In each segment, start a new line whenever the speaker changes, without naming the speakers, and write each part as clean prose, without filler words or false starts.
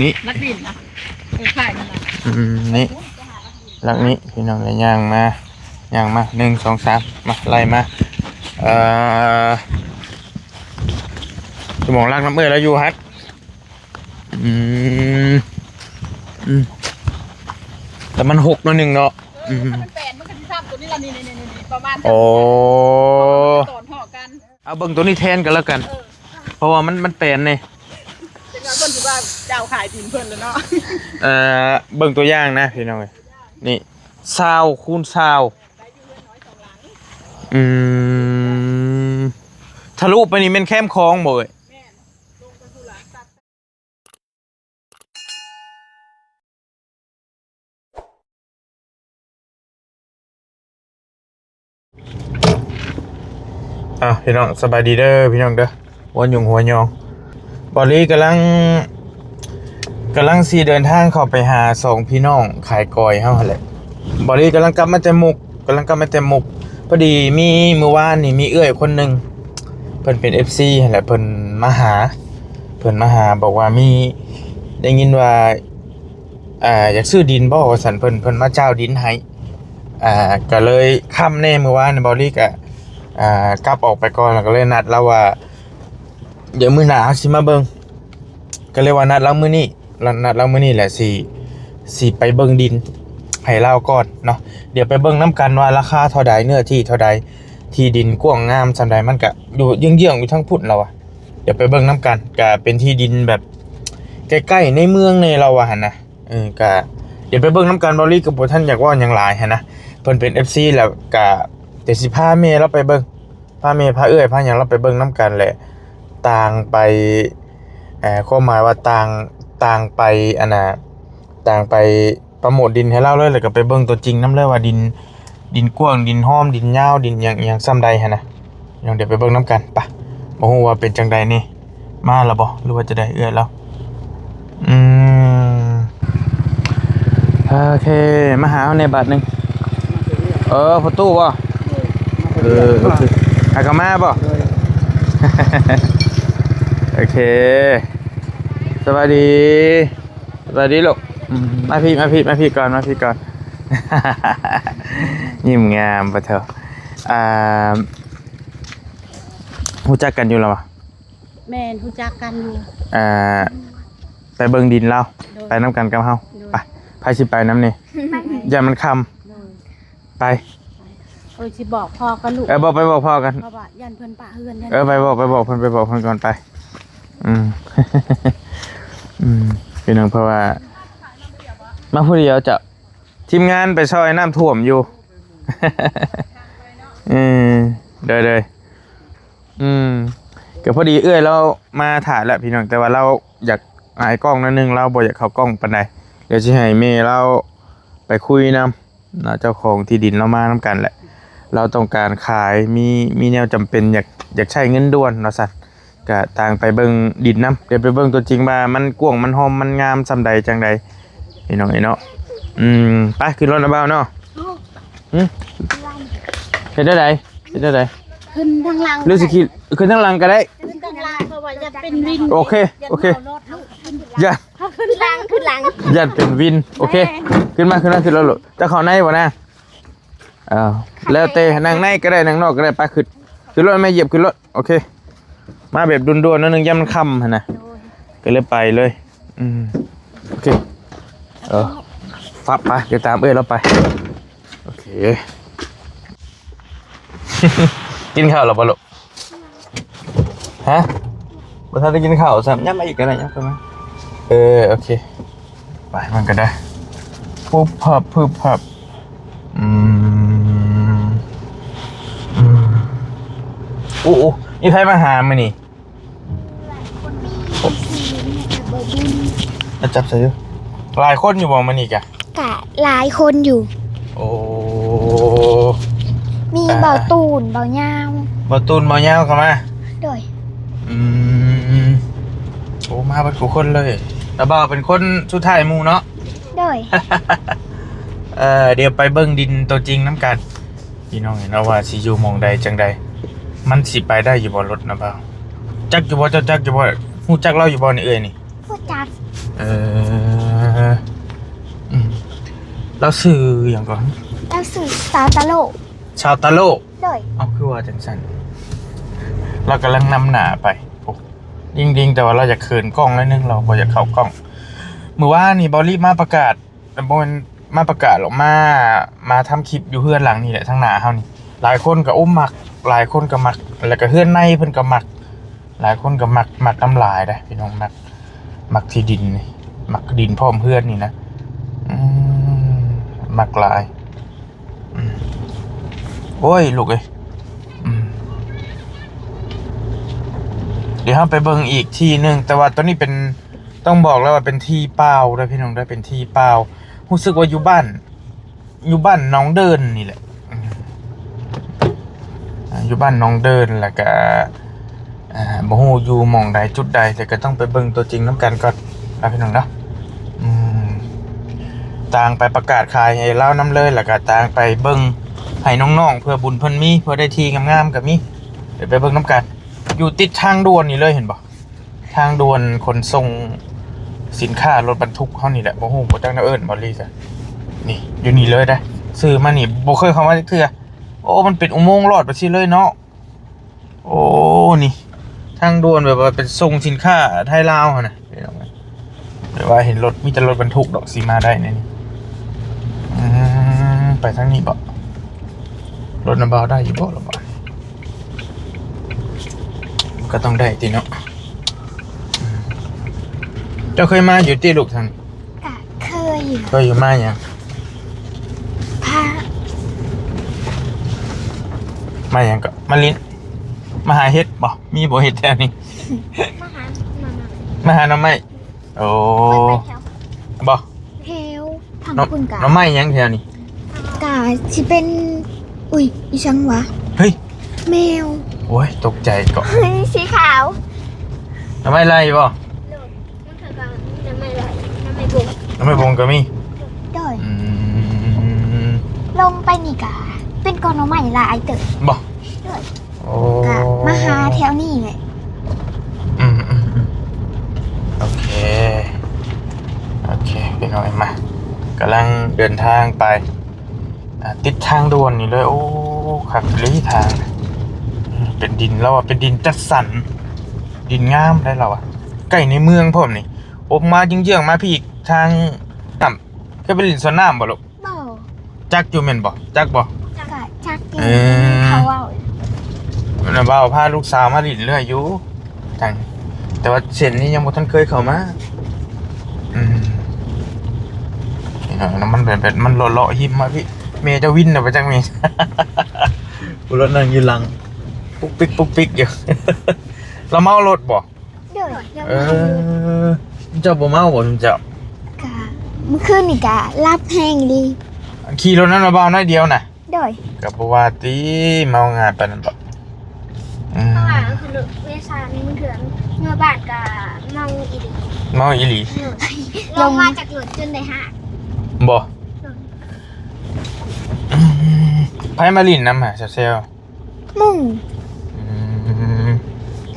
นี่
นักดินนะขายนั่นนะ
นี่หลักนี้พี่น้องเลยย่างมา1 2 3มาไล่มาสมองลากน้ำเมื่อแล้วอยู่ฮัทแต่มัน6แล้ว1เนาะ
มันแปลนมันก็ที่ซ้ำตัวนี้ละนี่ประมาณ
โอ้
ตอนห่อกัน
เอาเบิ่งตัวนี้แทนกันแล้วกันเพราะว่ามันแปลนเนี่ย
เป็นว่าเพิ่นถือว่าเจ้าขายดินเพิ่นแล้วเนาะ
เบิ่งตัวอย่างนะพี่น้องนี่20 คูณ 20ทะลุไปนี่เป็นแคมคลองบ่เอ้ยพี่น้องสบายดีเด้อพี่น้องเด้อหัวหยองบอลลี่กำลังสีเดินทางเข้าไปหา2พี่น้องขายกอยเฮาแหละบอลลี่กำลังกลับมาแต่มุกพอดีมีเมื่อวานนี่มีเอื้อยคนหนึ่งเพิ่นเป็น FC แหละเพิ่นมาหาบอกว่ามีได้ยินว่าอยากซื้อดินบ่ว่าซั่นเพิ่นมาเจ้าดินให้ก็เลยค่ำแน่เมื่อวานบอลลี่ก็กลับออกไปก่อนแล้วก็เลยนัดแล้วว่าเดี๋ยวมื้อหน้าเฮาสิมาเบิ่งก็เลยว่านัดเรามื้อนี้แหละสิไปเบิ่งดินให้เราก่อนเนาะเดี๋ยวไปเบิ่งน้ำกันว่าราคาเท่าใดเนื้อที่เท่าใดที่ดินกว้างงามซำใดมันก็อยู่เยื้องๆอยู่ทั้งพุ่นเราเดี๋ยวไปเบิ่งน้ำกันก็เป็นที่ดินแบบใกล้ๆในเมืองในเราหั่นนะก็เดี๋ยวไปเบิ่งน้ำกันบอลลี่กับบ่ท่านอยากว่าหยังหลายหั่นนะเพิ่นเป็น FC แล้วก็แต่สิพาแม่เราไปเบิ่งพาแม่พาเอื้อยพาหยังเราไปเบิ่งน้ำกันแหละต่างไปความหมายว่าต่างไปต่างไปโปรโมทดินให้เราเลยแล้วก็ไปเบิ่งตัวจริงน้ำเลยว่าดินกว้างดินห้อมดินยาวดินอย่างซ้ำใดหั่นนะเดี๋ยวไปเบิ่งน้ำกันปะบ่ฮู้ว่าเป็นจังใดนี่มาแล้วบ่หรือว่าจะได้เอื้อยแล้วโอเคมาหาในบัตรนึงประตูบ่โอเคหากมาบ่โอเคสวัสดีลูกมาพี่ก่อนยิ้มงามปะเถอะรู้จักกันอยู่แล้วป่ะ
แม่นรู้จักกันอยู่
ไปเบิ่งดินเราไปน้ำกันกับเฮาไปสิไปน้ำนี่อย่ามันคำไป
สิบอกพ่อกันลูก
บอกไปบอกพ่อกัน
เพราะว่ายันเพิ่นปะเฮือน
ไปบอกเพิ่นก่อนไปพี่น้องเพราะว่ามาผู้เดียวจะทีมงานไปซอยน้ำท่วมอยู่เด้อก็พอดีเอื้อยเรามาถ่ายแล้วพี่น้องแต่ว่าเราอยากหายกล้องนิดนึงเราบ่อยากเข้ากล้องปานใดเดี๋ยวสิให้แม่เราไปคุยนำเจ้าของที่ดินเรามานํกันแหละเราต้องการขายมีแนวจำเป็นอยากใช้เงินด่วนเนาะสัตว์ก็ต่างไปเบิ่งดินน้ำเดี๋ยวไปเบิ่งตัวจริงว่ามันกว้างมันหอมมันงามซำใดจังใดพี่น้องเนาะไปขึ้นรถนะบ่าวเนาะเฮ็ดได้ไดขึ้นทางหลังหรือสิขึ้นทางหลังก็ได้
ขึ้นทางหลังเพราะว่าจะเป็นวิน
โอเคอย่า
ขึ้นหลัง
อย่าเป็นวินโอเคขึ้นรถลูกจะเข้าในบ่นะแล้วเตะนั่งในก็ได้นั่งนอกก็ได้ไปขึ้นรถไม่เหยียบขึ้นรถโอเคมาแบบด่วนๆนิดนึงย่ำมันค่ำนะก็เลยไปเลยโอเคฟับไปเดี๋ยวตามเราไปโอเค กินข้าวหรอปะลูกฮะบ่ทันได้กินข้าวซ้ำย่ำมาอีกก็ได้ย่ำไปมั้ยโอเคไปมันก็ได้ปุ๊บพับนี่ใครมาหามานี่จับใส่ดูหลายคนอยู่บ่มานี่กะ
หลายคนอยู่
โอ้
มีเบาตูนเบาเงา
เข้ามา
โดย
โอ้มาเป็นคนเลยแล้วบ่าวเป็นคนสุดท้ายหมู่เนาะ
โดย
เดี๋ยวไปเบิ่งดินตัวจริงน้ำกันพี่น้องเห็นว่าสิอยู่หม่องใดจังใดมันสิไปได้อยู่บ่รถนะบ่าวจักอยู่บ่จักอยู่บ่ฮู้จักเราอยู่บ่นี่นี่
ฮู้จัก
เออเราซื้ออย่างก่อน
แล้วสื่อสาวตะโลก
ชาวตะโลก
โดย
เอาคือว่าจังสันเรากำลังนำหนาไปโอ้ยิงแต่ว่าเราจะเขินกล้องแล้วนึงเราพอจะเข้ากล้องเมื่อวานนี่บอลลี่มาประกาศแต่บอลมาประกาศหรอกมาทำคลิปอยู่เพื่อนหลังนี่แหละทั้งหนาเฮานี่หลายคนก็อุ้มมักหลายคนก็มักแล้วก็เพื่อนในเพิ่นก็มักหลายคนก็มักน้ำลายได้พี่น้องมักที่ดินนี่มักดินพร้อมเพื่อนนี่นะมักหลายโอ้ยลูกเอ้ยเดี๋ยวเราไปเบิ่งอีกที่นึงแต่ว่าตอนนี้เป็นต้องบอกแล้วว่าเป็นที่เปล่าได้พี่น้องได้เป็นที่เปล่ารู้สึกว่าอยู่บ้านน้องเดินนี่แหละอยู่บ้านน้องเดินแล้วก็บ่ฮู้อยู่หม่องใดจุดใดแต่ก็ต้องไปเบิ่งตัวจริงน้ำกันก่อนนะพี่น้องเนาะต่างไปประกาศขายให้เล่าน้ำเลยแล้วก็ต่างไปเบิ่งให้น้องๆเพื่อบุญเพิ่นมีเพื่อได้ทีงามๆกับมีเดี๋ยวไปเบิ่งน้ำกันอยู่ติดทางด่วนนี่เลยเห็นบ่ทางด่วนขนส่งสินค้ารถบรรทุกเฮานี่แหละบ่ฮู้บ่จักแนวเอิ้นบ่ลี่จ้ะนี่อยู่นี่เลยได้ซื้อมานี่บ่เคยเข้ามาจักเทื่อโอ้มันเป็นอุโมงค์ลอดไปซี่เลยเนาะโอ้นี่ทางด่วนแบบว่าเป็นส่งสินค้าไทยลาวหั่นน่ะเดี๋ยวว่าเห็นรถมีแต่รถบรรทุกดอกสิมาได้นี่ไปทางนี้บ่รถน้ำเบาได้อยู่บ่ล่ะบ่ก็ต้องได้ติเนาะเจ้าเคยมาอยู่ที่ลูกทาง
กะเคยอยู่
เคยอยู่มาอย่าง
พา
มาอย่างก็มาลิ้นมาหาเฮ็ดบ่มีบ่เฮ็ดแถวนี้
มาหามา
มาหาหน่อไม้โอ้
ไปแถว
บ่
เทวทาง
หน่อ
คุณกะ
หน่อไม้หยังแถวนี้
กะสิเป็นอุ้ยอีชังวะ
เฮ้ย
แมว
โอ้ยตกใจก่อน
เฮ้ยสีขาว
หน่อไม้ไรบ่
โดดมันเถอะกันน้ำไม่ไหลน้ำไม่บุก
หน่อไม้บงก็มี
โดย
ม
ลงไปนี่กะเป็นกอนหน่อไม้หลายเติบ
บ่
โดย
โอ้
กะมาหาแถวนี้แหละ
อืมโอเคเป็นเอาไว้มากำลังเดินทางไปติดทางด่วนนี่เลยโอ้ขับเลยทางเป็นดินแล้วอ่ะเป็นดินจัดสรรดินงามได้เราอ่ะใกล้ในเมืองพ่อมนี่ออกมาเยื้องๆมาพี่อีกทางน้ำก็เป็นลินสวนน้ำบ่ลูก
บ่
จักอยู่แม่นบ่จักบ่
กะจักกิน
เออ
เขาเอา
มันบ่าวพาลูกสาวมาลินเรื่อยอยู่ทางแต่ว่าเส้นนี้ยังบ่ทันเคยเข้ามานี่เนาะมันแบบมันเลาะๆหิมมาพี่เมย์จะวินน่ะไปจังเมย์ กูรถนั่งอยู่หลังปุ๊กปิ๊กอยู่ เราเมารถบ่
โดยยัง
เอ
บ่
อเจ้าบ่เมาบ่เจ้าก
ะเมื่อคืนนี่กะรับแห้งดี
ขี่รถนั้นมาเบาน้อยเดียวน่ะ
โดย
กับบ่ว่าติเมางานปานนั้นบ่
ข้างหลังคือเวชานี่มันเถื่อนเมื่อบาดกับเมาอีดี
เมาอีหลี
ลงมาจากหลุดจนได้ห้า
บ่ไผมาลินนำหาเซล
มุ่ง
อืม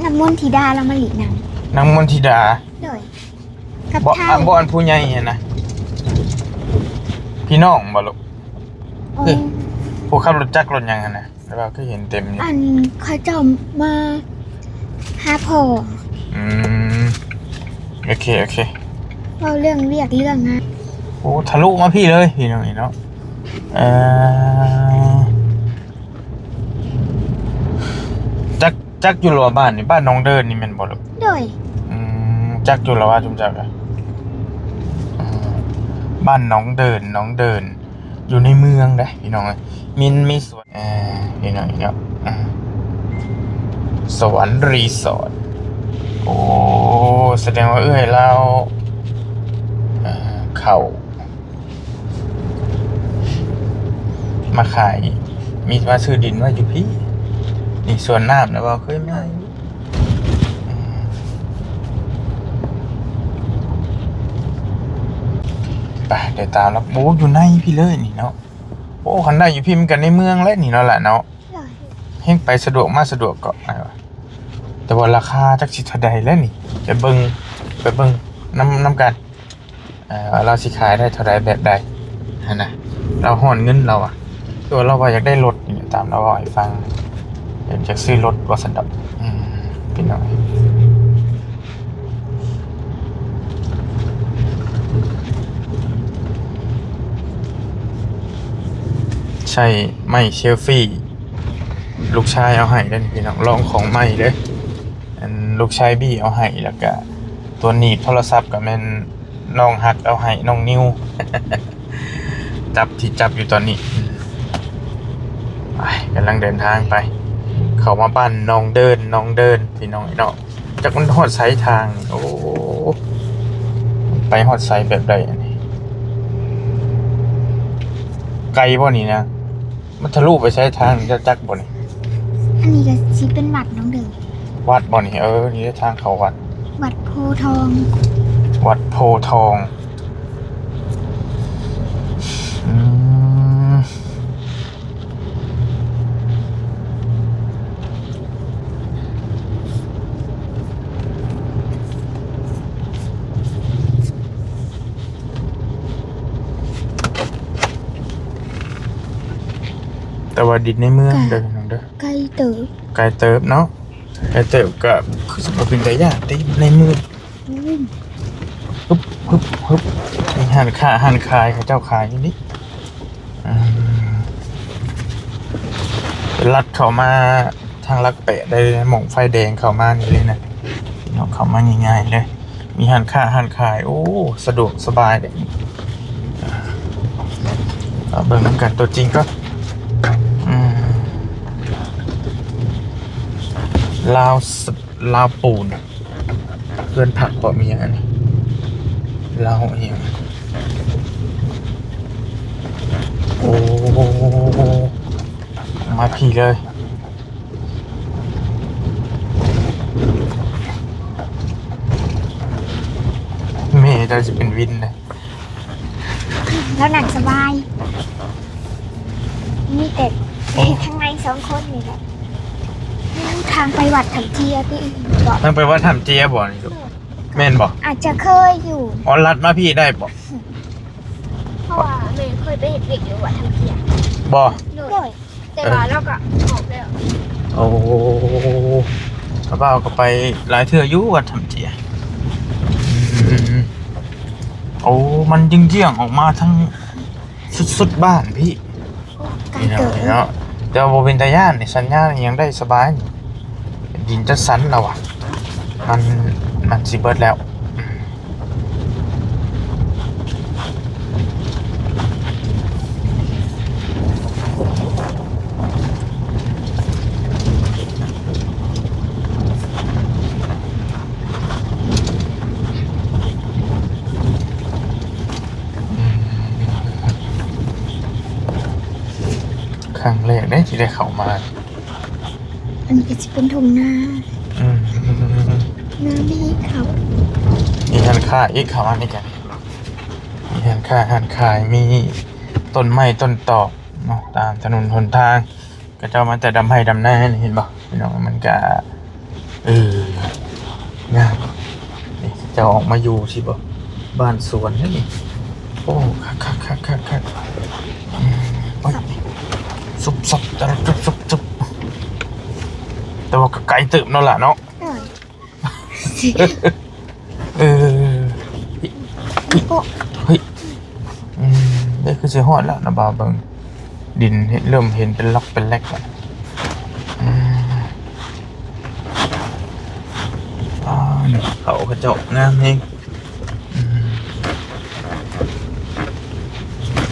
น้ำมนต์ธิดาเรามาหลีกน
นางมนทิดา
ำโดยกับ
บ่
เท่า
บ่อันผู้ใหญ่เนี่ยนะพี่น้องบ่ลูก
โอ้
ผู้ขับรถจักรรถหยังหั่นน่ะแล้วก็คือเห็นเต็มอยู่
อันเขาเจอมาหาพ่อ
อืมโอเค
เล่าเรื่องเรียกเรื่องนะ
โอ้ทะลุมาพี่เลยพี่น้องนี่เนาะจักอยู่หรอบ้านนี่บ้านน้องเดินนี่แม่นบ่ลูก
โดย
จักอยู่หรอว่าจุมจักอ่ะบ้านน้องเดินอยู่ในเมืองเด้พี่น้องมีสวนพี่น้องเนาะสวรรค์รีสอร์ทโอ้แสดงว่าเราเข้ามาขายมีมาซื้อดินไว้อยู่พี่นี่ส่วนน้ำนะว่าเคยมาอยู่ไปเดี๋ยวตามแล้วโอ้อยู่ในพี่เลยนี่เนาะโอ้คันได้อยู่พี่มันกันในเมืองแล้วนี่เนาะแหละเนาะ
โดย
เฮงไปสะดวกมาสะดวกก็อะไรวะแต่ว่าราคาจักสิเท่าใดแล้วนี่ไปเบิ่งน้ำกัน เราสิขายได้เท่าไรแบบใดนะเราห่อนเงินเราอ่ะตัวเราว่าอยากได้รถนี่ตามเราบอกให้ฟังอยากจะซื้อรถว่าสันดับพี่น้องใช่ไม่เชลฟี่ลูกชายเอาให้เล่นพี่น้องลองของใหม่เลยอันลูกชายบี้เอาให้แล้วก็ตัวหนีบโทรศัพท์กับแม่นน้องหักเอาให้น้องนิว จับที่จับอยู่ตอนนี้ไปกำลังเดินทางไปเขามาบ้านน้องเดินพี่น้องไอ้เนาะจากมันฮอดไซทางโอ้ไปฮอดไซแบบใดอันนี้ไกลบ่นี่นะมันทะลุไปใช้ทางจะจักบ่นี่
อันนี้ก็สิเป็นวัดน้องเดิม
วัดบ่นี่นี่ทางเขาวัด
วัดโพธิ์ทอง
วัดโพธิ์ทองแต่ว่าดินในเมืองเด้อน้องเด้อ
ไกลเต๋อ
ไกลเติบเนาะไกลเติบก็คือสมบูรณ์เป็นแต่ยากที่ในเมืองฮึบมีหันขายเขาเจ้าขายอยู่นี่ลัดเข้ามาทางลักแปะได้หม่องไฟแดงเข้ามานี่เลยนะพี่น้องเข้ามาง่ายๆเลยมีหันขายโอ้สะดวกสบายเลยเบิ่งน้ำกันตัวจริงก็ลาวปูนเพื่อนผักบ่มีอันนี้ลาวเองโอ้มาพี่เลยเมย์เราจะเป็นวินเลย
แล้วหนังสบายมีแต่ข้างใน2 คนนี่แหละทางไปวัดถังเจียที่บอก
นั่งไปว่าทำเจี๊ยบบ่นี่ลูกแม่นบ่
อาจจะเคยอยู่
อ๋อลัดมาพี่ได้บ่
เพราะว่าแม่เคยไปเห็นเด็กอยู่วัดทำเกียร์
บ่
โดย
แต่ว่าเราก็ออกแล้ว
โอ้กระเป๋าก็ไปหลายเทื่ออยู่วัดทำเจียโอ้มันยิ่งเยี่ยงออกมาทั้งสุดบ้านพี่
ไกล
นี่
เต๋อ
เนาะแต่ว่าบ่เป็นตาย่านนี่สัญญาณยังได้สบายนี่ดินจะสันแล้วอ่ะมันสิเบิดแล้วครั้งแรกได้ที่ได้เข้ามา
อันนี้ก็จะเป็นทุ่งนาน้ำมีเขา
มีหันค่าอีกเขาอันนี้กันมีหันค่ายมีต้นไม้ต้นตอกเนาะตามถนนหนทางก็เจ้ามันแต่ดำให้ดำหน้านี่เห็นบ่พี่น้องมันก็งามนี่จะออกมาอยู่สิบ่บ้านสวนนี่โอ้คักโอ้ยซุบซุบแต่ว่าก็ไกลตึบเนาะล่ะเนาะ
โดย
เฮ้ยได้คือสิฮอดแล้วนะบ่าวเบิ่งดินเริ่มเห็นเป็นล็อกเป็นแลกแล้วเขากระจกงามเอง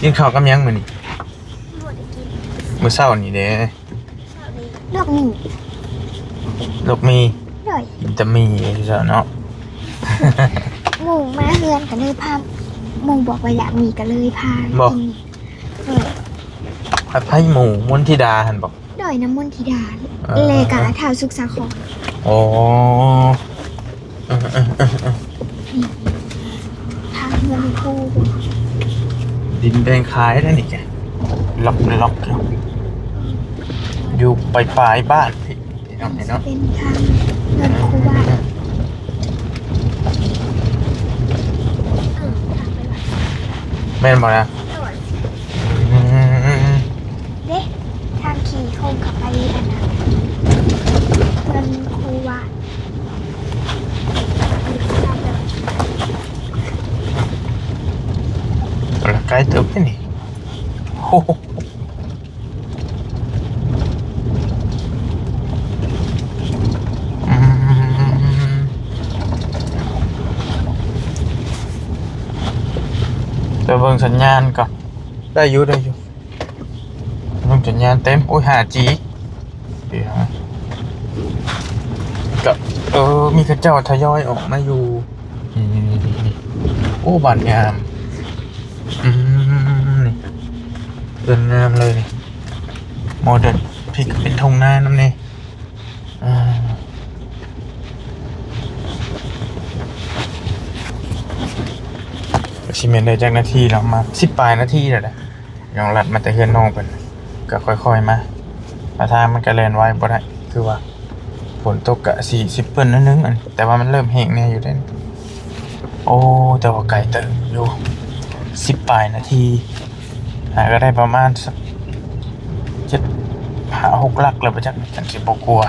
กินข้าวกับยังมื้อนี้
หมดได้กิน
มื้อเช้านี่เด้
เช้านี้
เลือกหนึ่ง
ลูกมี
โดย
กินแต่มีซะเนาะ
หมู่มาเฮือนก็เลยพาหมู่บอกว่าอยากมีก็เลยพากินโดย
ผัดไผ่หมูมนทิดาหั่นบ่
โดยน้ำมนต์ธิดาเลกาท้าวสุขสาคร
อ๋อ
ทางเฮือนคู่
ดินแดงคล้ายได้นี่แกล็อกอยู่ปลายบ้านพี่เนาะ
เป็นทางเฮือนคู่บ้าน
ทางไปวัด
แม่นบ่นะ
โดย
อืม
เด้ทางขี่โคงกับไปอันนั้นเงินครูว่า
แล้วใกล้เติบแค่นี้โอ้โหอืมเดี๋ยวเบิ่งสัญญาณก่อนได้อยู่เบิ่งสัญญาณเต็มโอ้ย 5G เดี๋ยวนะก็มีกระเจ้าทยอยออกมาอยู่นี่โอ้บ้านงามนี่เดินงามเลยนี่โมเดิร์นพี่ก็เป็นทงหน้าน้ำนี่ชิเมนได้จากนาทีแล้วมา10 ปลายนาทีแล้วนะยังลัดมาแต่เฮือนนอกเป็นก็ค่อยๆมาทางมันก็แลนไว้บ่ได้คือว่าฝนตกกะ40เปิ้นนิดนึงอันแต่ว่ามันเริ่มแห้งแน่อยู่ได้โอ้แต่ว่าไกลเติบอยู่10 ปลายนาทีก็ได้ประมาณสัก6 ลักแล้วไปจากกันสิบ่กลัว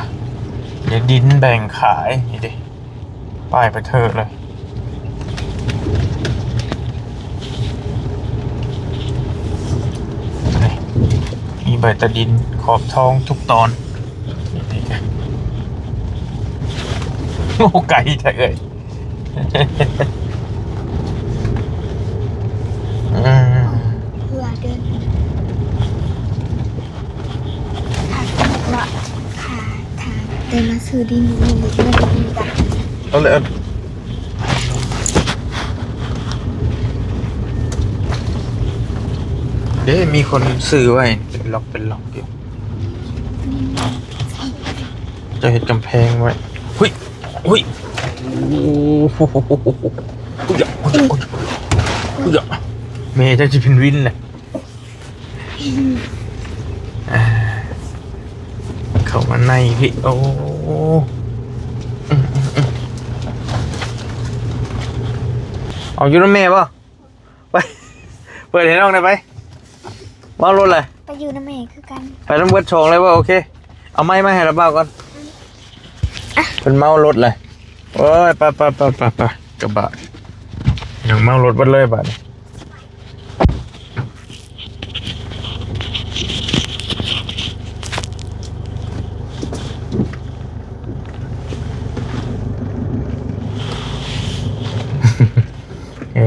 เดี๋ยวดินแบ่งขายนี่ดิป้ายไปเถอะเลยนี่มีใบตะดินขอบทองทุกตอนนี่กันโง่ไก่เถอะเอ้ย
เพื่อเดินค่ะบอกว่าค่ะทางเดินมาซื้อดินมีเงินมีแบบ
เอาเลยเด้มีคนซื้อไว้เป็นล็อกอยู่จะเห็นกำแพงไว้หุยโอ้โหเมย์จะเป็นวินเลยเข้ามาในพี่โอ้เอาอยู่น้ำเมย์ป่ะไปเปิดให้น้องได้ไปมารถเลย
ไปอยู่น้ำเมฆคือกัน
ไปน้ำเบิดชงเลยว่าโอเคเอาไม้มาให้เราบ้าก่อนเป็นเมารถเลยโอ้ยไปกระบะอย่างเมารถบัดเลยบัด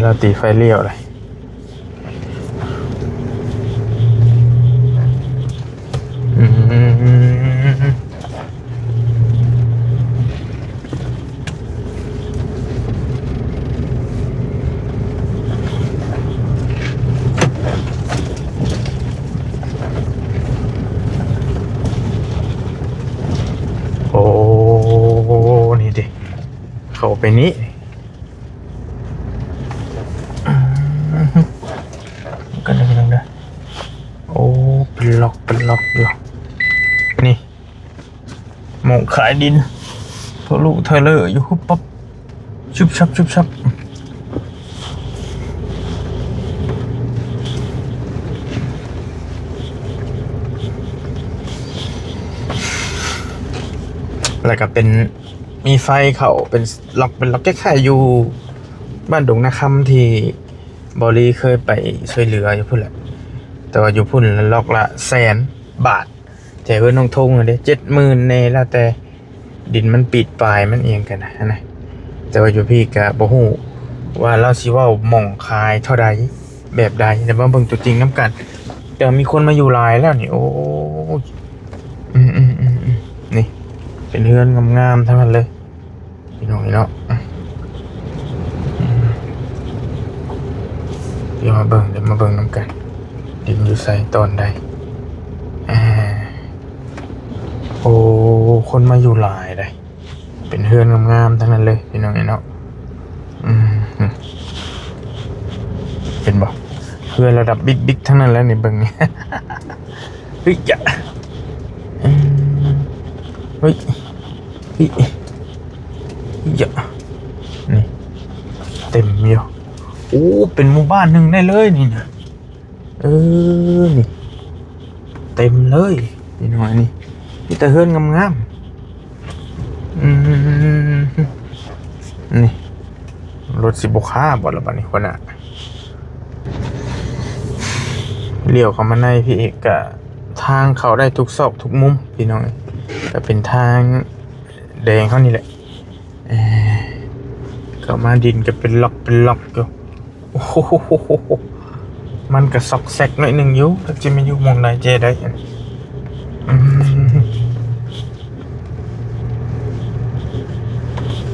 เราตีไฟเลี้ยวเลยโอ้นี่ดิเข้าไปนี้กันได้กันได้โอ้เป็นล็อกอยู่นี่หมองขายดินทะลุเทเลอร์อยู่ปั๊บชุบชับแล้วก็เป็นมีไฟเขาเป็นล็อกแค่อยู่บ้านดงนาคำที่บอลีเคยไปช่วยเหลืออยู่พุ่นแหละแต่ว่าอยู่พุ่นล็อกละ100,000 บาทแต่เพื่อนน้องทงเลย70,000ในแล้วแต่ดินมันปิดปลายมันเองกันนะแต่ว่าอยู่พี่กับบ่ฮู้ว่าเราสิว่าหม่องคายเท่าใดแบบใดแต่ว่าเบิ่งตัวจริงน้ำกันแต่มีคนมาอยู่หลายแล้วนี่โอ้นี่เป็นเฮือนงามๆทั้งนั้นเลยพี่น้องเนาะเดี๋ยวมาเบิ่งน้ำกันดินอยู่ใส่ตอนใดโอ้คนมาอยู่หลายเลยเป็นเฮือนงามๆทั้งนั้นเลยพี่น้องเนาะเป็นบ่เฮือนระดับบิ๊กทั้งนั้นแล้วนี่เบิ่งนี่เฮ้ยจ้ะเฮ้ยจ้ะนี่เต็มอยู่ โอ้เป็นหมู่บ้านหนึ่งได้เลยนี่นะนี่เต็มเลยนี่หน่อยนี่มีแต่เฮือนงามๆนี่รถสิบค้าบ่ละบัดนี้คนน่ะเลี้ยวเข้ามาในพี่เอกกะทางเข้าได้ทุกซอกทุกมุมพี่น้องก็เป็นทางแดงเขานี่แหละเข้ามาดินก็เป็นล็อกอยู่โอ้โหมันก็ซอกแซกหน่อยหนึ่งอยู่ถ้าจะไม่อยู่มองไหนเจได้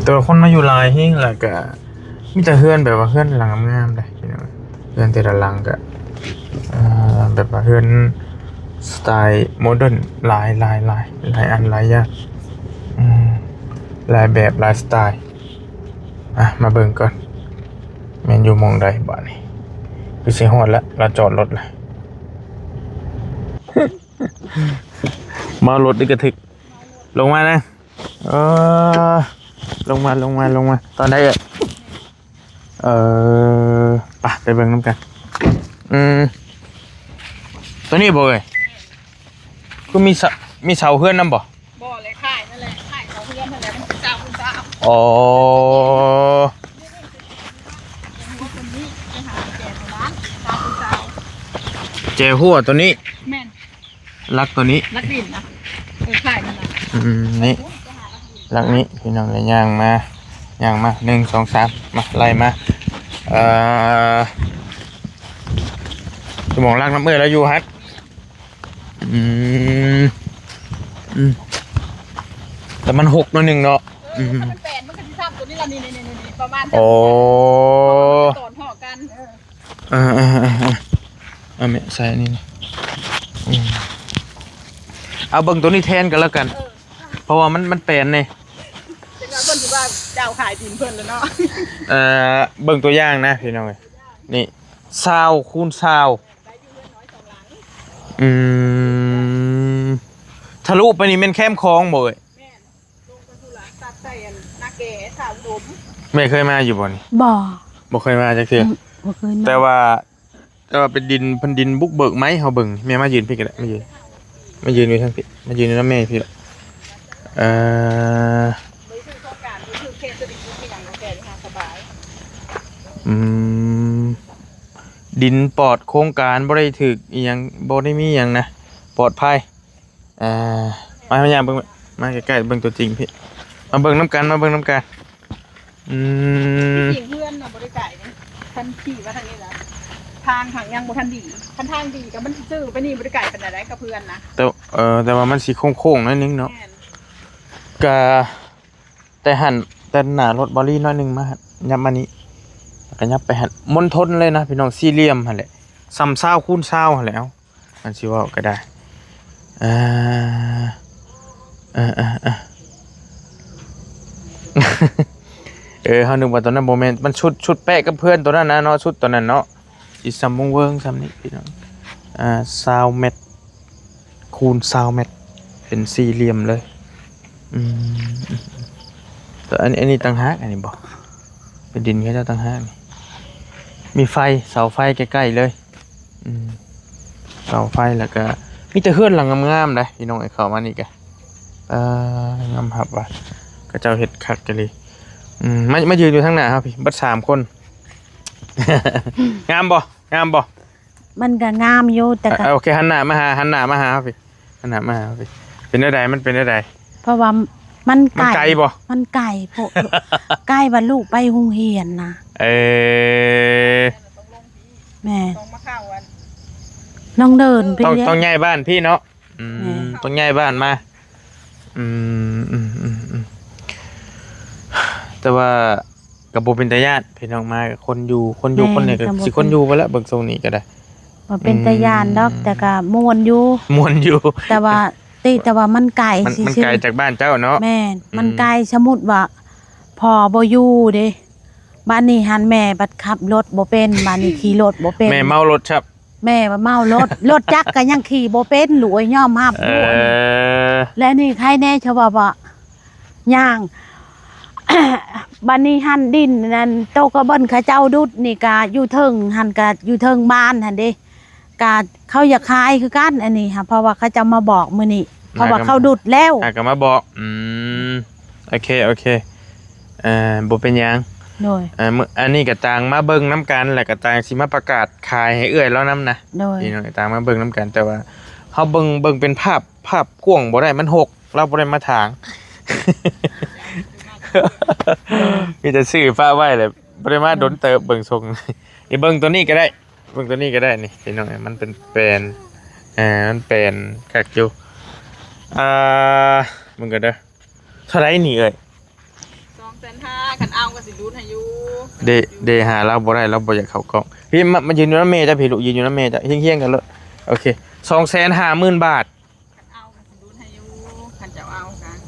ตัวคนมาอยู่ลายหิ้งแหละก็มีแต่เฮือนแบบว่าเฮือนหลังงามๆเลยพี่น้องเฮือนแต่ละหลังก็แบบว่าเฮือนสไตล์โมเดิร์นหลายอันหลายอย่างหลายแบบหลายสไตล์มาเบิ่งก่อนแมนอยู่มองใดบ้านนี้คือสิฮอดแล้วเราจอดรถเลย มารถดิกระทึกลงมานะลงมาตอนไหนไปเบิ่งน้ำกันตัวนี้บ่เอ้ยคือมีเสาเฮือนนำบ่
เลยค่ายนั่นแหละค่ายเขาเพื่อนนั่นแหละมันเจ้าคุณเจ้า
อ๋อเจหัวตัวนี้
แม่น
ลักตัวนี้
นักบินนะค่ายนั่นแหละ
นี่ลักนี้พี่น้องเลยย่างมา1 2 3มาไล่มาสมองลักน้ำเมื่อแล้วอยู่ฮัทแต่มัน6ตัวหนึ่งเนาะ
มันแปลนมันก็ที่ทราบตัวนี้ละนี่ประมาณ
โอ้
ตอนห่อกัน
ไม่ใส่นี่เอาเบิ่งตัวนี้แทนกันแล้วกันเพราะว่ามันแปลนนี่
เป็นว่าคนที่ว่าเจ้าขายดินเพิ่นแล้วเนาะ
เบิ่งตัวอย่างนะพี่น้องนี่20 คูณ 20ทะลุไปนี่เป็นแคมคลองบ่เอ้ยไม่เคยมาอยู่บ่นี่บ่เคยมาจักเทื่อแต่ว่าเป็นดินเพิ่นดินบุกเบิกไหมเฮาเบิ่งแม่มายืนพี่ก็ได้มายืนอยู่ทางพี่มายืนในน้ำแม่พี่ละดินปลอดโครงการบ่ได้ถึกอีหยังบ่ได้มีหยังนะปลอดภัยมาพยายามเบิ่งมาใกล้ๆเบิ่งตัวจริงพี่มาเบิ่งน้ำกันจริงเ
พื่อนน่ะบ่ได้ไก่นี่ท่านขี่ว่าทางนี้ล่ะทางขังยังบ่ทันดีคันทางดีก็มันซื้อไปนี่บ่ได้ไก่ปานใดกับเพื่อนนะ
แต่ว่ามันสิโค้งๆหน่อยนึงเนาะก็แต่หน้ารถบอลี่น้อยนึงมายับมานี้ก็ยับไปมณฑลเลยนะพี่น้องสี่เหลี่ยมหั่นแหละซ้ำ20 คูณ 20หั่นแหละมันสิว่าก็ได้เฮานึกว่าตอนนั้นบ่แม่นมันชุดแปะกับเพื่อนตัวนั้นนะเนาะชุดตัวนั้นเนาะสิซ้ำวงเวิงซ้ำนี้พี่น้อง20 เมตรคูณ 20 เมตรเป็นสี่เหลี่ยมเลยแต่อันนี้ต่างหากอันนี้บ่เป็นดินเขาเจ้าต่างหากนี่มีไฟเสาไฟใกล้ๆเลยเสาไฟแล้วก็มีแต่เฮือนหลังงามๆเลยพี่น้องไอ้เข้ามานี่แกงามครับว่ะก็เจ้าเฮ็ดคักกันเลยมายืนอยู่ทางหน้าครับพี่บัด3 คน งามบ่
มันก็งามอยู่แต่ก็
โอเคหันหน้ามาหาครับพี่หันหน้ามาหาพี่เป็นได้มันเป็นได้
เพราะว่ามันไก่
บ่
มันไก่พวกไก่ว่าลูกไปโรงเรียนนะแม่
ต้องมาเข้ากัน
น้องเดินพี่
ต้องย้ายบ้านพี่เนาะต้องย้ายบ้านมาแต่ว่ากับบ่เป็นตาญาติพี่น้องมาคนอยู่คนเนี่ยก็สิคนอยู่ไปแล้วเบิ่งทรงนี้ก็ได้
บ่เป็นตาญาติดอกแต่ก็ม่วนอยู่แต่ว่ามันไกล
มันไกลจากบ้านเจ้าเนาะ
แม่มันไกลสมมุติว่าพ่อบ่อยู่เด้บ้านนี้หันแม่บัดขับรถบ่เป็นบ้านนี้ขี่รถบ่เป็น
แม่เมารถครับ
แม่ว่าเมารถจักรก็ยังขี่บ่เป็นหลวยย่อมรับและนี่ใครแน่ชาวว่าย่าง บัดนี้หันดินนั่นโตกระเบิ่นเขาเจ้าดุดนี่ก็อยู่เทิงหันก็อยู่เทิงบ้านหั่นเด้ก็เขาอยากขายคือกันอันนี้ค่ะเพราะว่าเขาจะมาบอกมื้อนี้เพราะว่าเขาดุดแล้ว
ก็มาบอกโอเคบ่เป็นหยัง
โดย
อันนี้ก็ต่างมาเบิ่งน้ำกันแล้วก็ต่างสิมาประกาศขายให้เอื้อยแล้วนำนะ
โดย
พี่น้องต่างมาเบิ่งน้ำกันแต่ว่าเฮาเบิ่งเป็นภาพกว้างบ่ได้มันหกเราบ่ได้มาถาง มีแต่ซื้อฟ้าไว้เลยบ่ได้มาดนเติบเบิ่งทรง นี่เบิ่งตัวนี้ก็ได้เบิ่งตัวนี้ก็ได้นี่พี่น้องมันเป็นแปลนมันเป็นคักอยู่มึงก็เด้อเท่าไหร่นี่เอ้ย
2,500คันเอาก็สิลุ้นให้อยู่
เดหาเราบ่ได้เราบ่อยากเข้ากล้องพี่มายืนอยู่นำแม่จ้ะพี่ลูกยืนอยู่นำแม่จ้ะเฮี้ยงๆกันเลยโอเค 250,000 บาท
คันเอาก็สิลุ้นให้อยู่คันจะเอากัน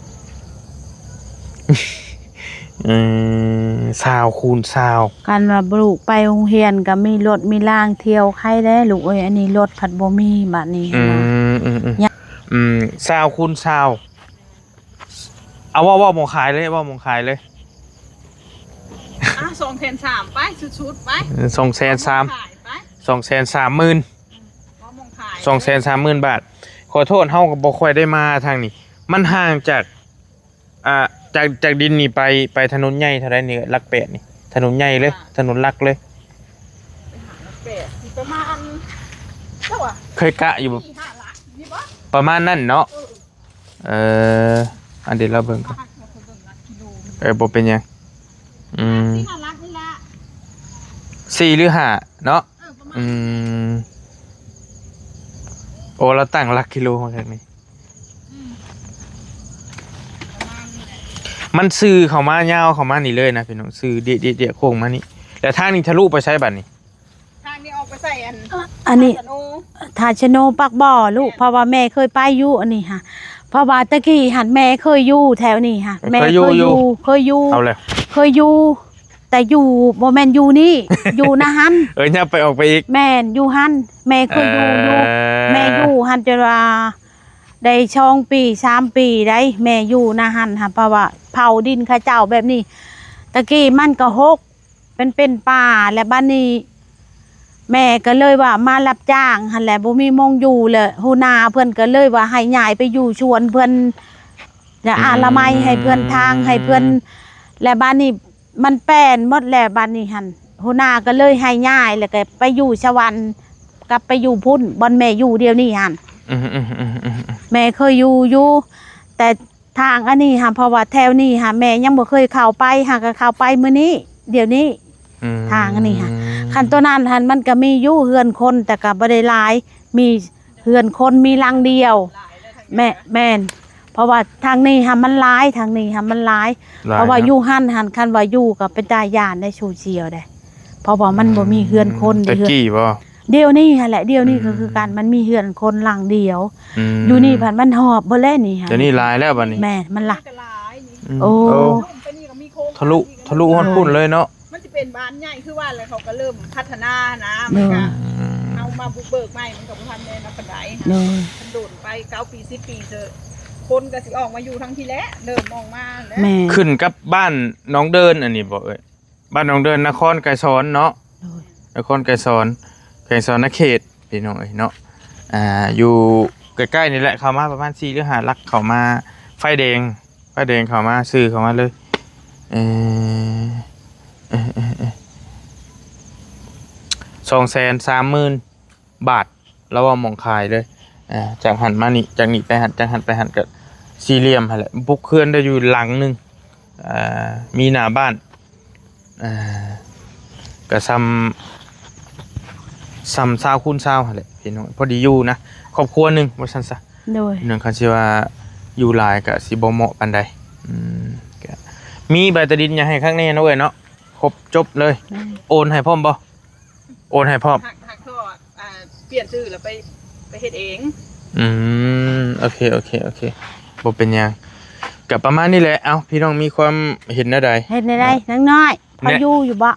20คูณ20
การว่าลูกไปโรงเรียนก็มีรถมีล่างเที่ยวใครได้ลูกเอ้ยอันนี้รถผัดบ่มีบัดนี้นะ
20คูณ20เอาว่าหมองขายเลยว่าหมองขายเลย
2,300ไปชุดๆไป
230,000
ขายไป
230,000
บ่มองขาย
230,000 บาทขอโทษเฮาก็บ่ค่อยได้มาทางนี้มันห่างจากจากดินนี่ไปถนนใหญ่เท่าใดนี่หลักแปดนี่ถนนใหญ่เลยถนนหลักเลย
8ประมาณเท่าอ่ะ
เคยกะอยู่
4-5 ลักนี่บ่
ประมาณนั้นเนาะอันเดี๋ยวเราเบิ่งก่อนบ่เป็นหยัง
4-5 ลักนี่ล่ะ
4หรือ5เนาะ
ประมาณ
โอ้เราตั้งหลักกิโลมาจากนี้มันซื้อเข้ามายาวเข้ามานี่เลยนะพี่น้องซื้อเดียโค้งมานี่แล้วทางนี้ทะลุไปใช้บัดนี้
ทางนี้ออกไปใส่
อันนี้
สโน
ทาชโนปักบ่อลูกเพราะว่าแม่เคยไปอยู่อันนี้ค่ะเพราะว่าตะกี้หันแม่เคยอยู่แถวนี้ค่ะแม่เคยอยู่
เอาเลย
เคยอยู่แต่อยู่บ่แม่นอยู่นี่ อยู่นะฮัน
เนี่ยไปออกไปอีก
แม่นอยู่หันแม่เคยอยู่แม่อยู่หันจนว่าได้2 ปี3 ปีได้แม่อยู่นะหันค่ะเพราะว่าเผาดินข้าเจ้าแบบนี้ตะกี้มันก็หกเป็นป่าและบ้านนี้แม่ก็เลยว่ามารับจ้างหั่นแหละบ่มีมงอยู่เลยฮูนาเพิ่นก็เลยว่าให้ย้ายไปอยู่ชวนเพิ่นจะอาละไมให้เพิ่นทางให้เพิ่นและบ้านนี้มันแป้นหมดแล้วบ้านนี้หั่นฮูนาก็เลยให้ย้ายแล้วก็ไปอยู่ชวันกลับไปอยู่พุ่นบ่แม่อยู่เดียวนี้หั่นแม่เคยอยู่แต่ทางอันนี้ค่ะเพราะว่าแถวนี้ค่ะแม่ยังบ่เคยเข้าไปหาก็เข้าไปมื้อนี้เดี๋ยวนี้ทางอันนี้ค่ะคันตัวนั้นหันมันก็มีอยู่เฮือนคนแต่ก็บ่ได้หลายมีเฮือนคนมีหลังเดียวแม่นเพราะว่าทางนี้ค่ะมันหลายทางนี้ค่ะมันหลายเพราะว่าอยู่หันคันว่าอยู่ก็เป็นตาย่านได้โซเชียลได้เพราะว่ามันบ่มีเฮือนคนเฮือนเดี๋ยวนี้ค่ะแหละเดี๋ยวนี้ก็คือการมันมีเฮือนคนหลังเดียวอยู่นี่ผ่านมันหอบบ่แลนี่ค่ะ
เดี๋ยวนี้ลายแล้วบัดนี้
แม่มันล่ะ
โอ้
ทะลุฮอดพุ่นเลยเนาะ
มันจะเป็นบ้านใหญ่คือว่าอะไรเขาก็เริ่มพัฒนานะมันก็เอามาบุกเบิกใหม่มันก็บ่ทันได้นับปานใดมันโดดไป9 ปี10 ปีเถอะคนก็สิออกมาอยู่ทั้งที่แล้วเริ่มออกมาแล้ว
ขึ้นกับบ้านน้องเดินอันนี้บ่เอ้ยบ้านน้องเดินนครไกรสอนเนาะนครไกรสอนนเขตพี่น้องเอ้ยเนาะอยู่ใกล้ๆนี่แหละเข้ามาประมาณ4หรือ5ลักเข้ามาไฟแดงเข้ามาซื้อเข้ามาเลย230,000 บาทแล้วว่าหมองขายเลยจากหันมานี่จากนี่ไปหันจากหันไปหันกับสี่เหลี่ยมหั่นแหละบุกเคลื่อนได้อยู่หลังนึงมีหน้าบ้านก็ซ้ำ20คูณ20หั่นแหละพี่น้องพอดีอยู่นะครอบครัวนึงว่าซั่นซะโดยนึงคันสิว่าอยู่หลายก็สิบ่เหมาะปานใดก็มีใบตะดินอย่าให้ข้างในเนาะเอ้ยเนาะครบจบเลยโอนให้พร้อมบ่โอนให้พร้อม
หักก็เปลี่ยนชื่อแล้วไปเฮ็ดเอง
โอเคบ่เป็นหยังก็ประมาณนี้แหละเอ้าพี่น้องมีความเห็นแนวใด
เฮ็ดได้นักน้อยพออยู่บ่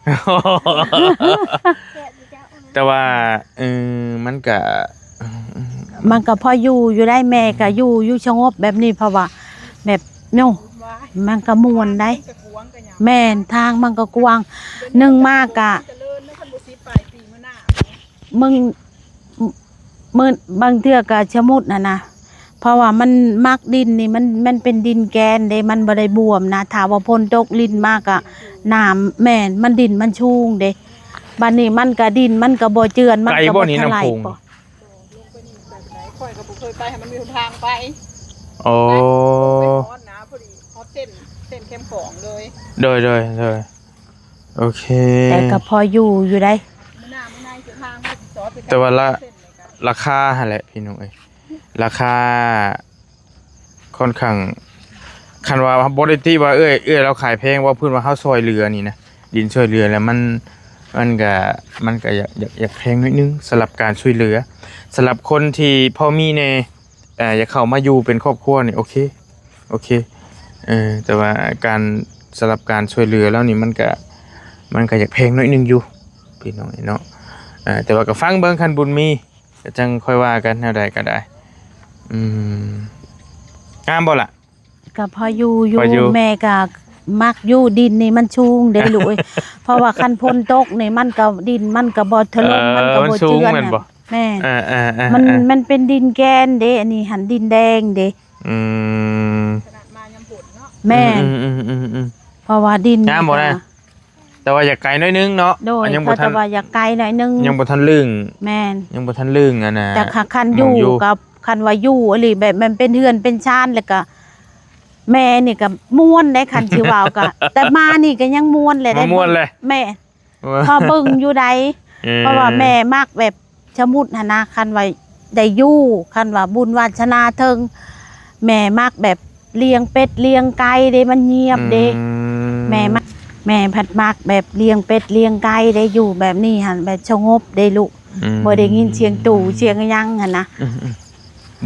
แต่ว่ามันก็
พออยู่ได้แม่ก็อยู่สงบแบบนี้เพราะว่าแบบโน่มันก็ม่วนได้ แม่นทางมันก็กว้างหนึ่งมากอะ
เจริญนะคันบ่สิปลายปีมื้อหน้า
มึงบางเทื่อก็ชะมุดนะเพราะว่ามันมักดินนี่มันเป็นดินแกนเด้มันบ่ได้บวมนะถ้าว่าพ้นตกลิ้นมากอะน้ำแม่นมันดินมันชูงเด้บัดนี้มันก็ดินมันก็บ่เจือนมันก็บ่ทลายบ่
ลงไปนี่แบบไหนค่อยก็บ่เคยไปให้มันมีหนทางไป
โอ้
ไปฮอดนะพอดีฮอดเส้นเข้มของเลย
โดยโอเค
แต่ก็พออยู่ได้
มื้อหน้ามื้อในเส้นทางมันสิซอดไป
แต่ว่าละ
เส้นเลยกัน
ราคาหั่นแหละพี่น้องเอ้ยราคาค่อนข้างคันว่าบ่ได้ติว่าเอ้ยเราขายแพงว่าเพิ่นว่าเฮาซอยเรือนี่นะดินช่วยเรือแล้วมันก็อยากแพงนิดนึงสำหรับการช่วยเหลือสำหรับคนที่พอมีในอยากเข้ามาอยู่เป็นครอบครัวนี่โอเคแต่ว่าการสำหรับการช่วยเหลือแล้วนี่มันก็อยากแพงนิดนึงอยู่พี่น้องเนาะแต่ว่าก็ฟังเบิ่งคันบุญมีก็จังค่อยว่ากันแนวใดก็ได้งามบ่ล่ะ
ก็พออยู่
พออยู่
แม่ก็มักอยู่ดินนี่มันชูงเด้ลูกเอ้ย เพราะว่าคันพ้นตกนี่มันก็ดินมันก็บ่ถล่มมันก็บ่เจือน
มันสูงแม่นบ่
น่ะแม่
มัน
มันเป็นดินแกนเด้อันนี้หันดินแดงเด้
ขนาดมายามฝนเนาะ
แม่ เพราะว่าดิน
งามบ่นะ แต่ว่าอยากไกลน้อยนึงเนาะ
โดย
อันยัง
ก็
บ่ทั
จะ
น
ว่าอยากไกลหน่อยนึง
ยังบ่ทันลึง
แม่น
ยังบ่ทันลึงอ่ะนะ
แต่คันอยู่
มอง
กับคันว่าอยู่อีหลีแบบมันเป็นเฮือนเป็นชานแล้วก็แม่นี่ก็ม่วนได้คันสิว่าวก็ แต่มานี่ก็ยังม่วนเลยได้
มาม่วนเลย
แม่พอเบิ่งอยู่ใด เพราะว่าแม่มักแบบชะมุดหั่นนะคันว่าได้อยู่คันว่าบุญวาสนาเทิงแม่มักแบบเลี้ยงเป็ดเลี้ยงไก่เด้มันเงียบเด้แม่มักแม่ผัดมักแบบเลี้ยงเป็ดเลี้ยงไก่ได้อยู่แบบนี้หั่นแบบสงบได้ลูกบ่ได้ยินเสียงตู่เสียงหยังหั่นนะ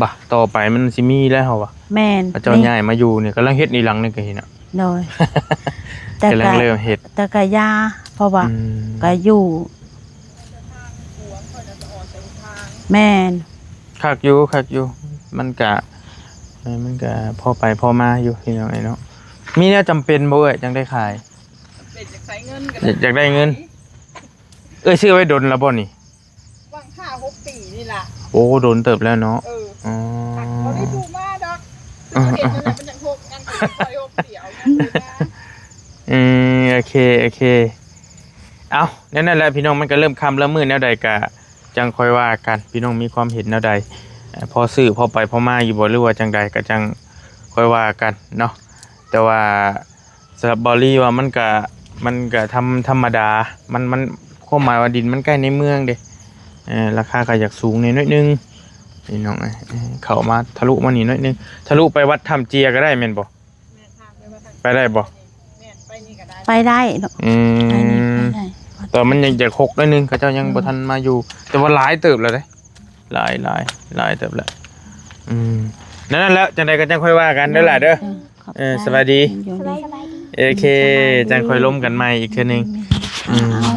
บ่ต่อไปมันสิมีแล้วเหรอวะ
แม่น
พระเจ้าย้ายมาอยู่เนี่ยกำลังเฮ็ดนี่หลังนึงก็เห็นอ่ะ
โดย แต่
กำลัง
ก็
เริ่มเฮ็ด
แต่ก็ยาเพราะว่า
อืม
ก็อยู่
หวงค่อยจะออกเส้นทาง
แม่น
คักอยู่มันก็พอไปพอมาอยู่พี่น้องไอ้เนาะมีแนวจำเป็นบ่เอ้ยจังได้ขาย
เป็นจากใช้เงินกัน
อยากได้เงิน เอ้ยซื้อไว้ดนแล้วบ่นี่
ว่าง5-6 ปีนี่ล่ะ
โอ้โดนเติบแล้วเนาะ อ๋อ
เขาได้ถูกมาดอกคือเห็นนั่นแหละมันยังหกงานคอยหกเดี่ยวนะ
โอเคเอานั่นแหละพี่น้องมันก็เริ่มคำแล้วมืดแนวใดกะจังค่อยว่ากันพี่น้องมีความเห็นแนวใดพอซื้อพอไปพอมาอยู่บ่หรือว่าจังใดก็จังค่อยว่ากันเนาะแต่ว่าสำหรับบอลลี่ว่ามันก็ธรรมดามันความหมายว่าดินมันใกล้ในเมืองเด้ราคาก็อยากสูงนิดนึงพี่น้องเข้ามาทะลุมานี่นิดนึงทะลุไปวัดถ้ำเจียก็ได้แม่นบ่ ไปได้บ่
ไปนี่ก็ได้
ไปได้เนาะไปนี่ไปได้
แต่มันยังจะหกนิดนึงเขาเจ้ายังบ่ทันมาอยู่ แต่ว่าหลายเติบแล้วเด้หลายเติบแล้วนั่นแหละจังใดก็จังค่อยว่ากันเด้อล่ะเด้อสวัสดี
อยู่ดี
สบายดี
โอเคจังค่อยล้มกันใหม่อีกเทื่อนึง
เอา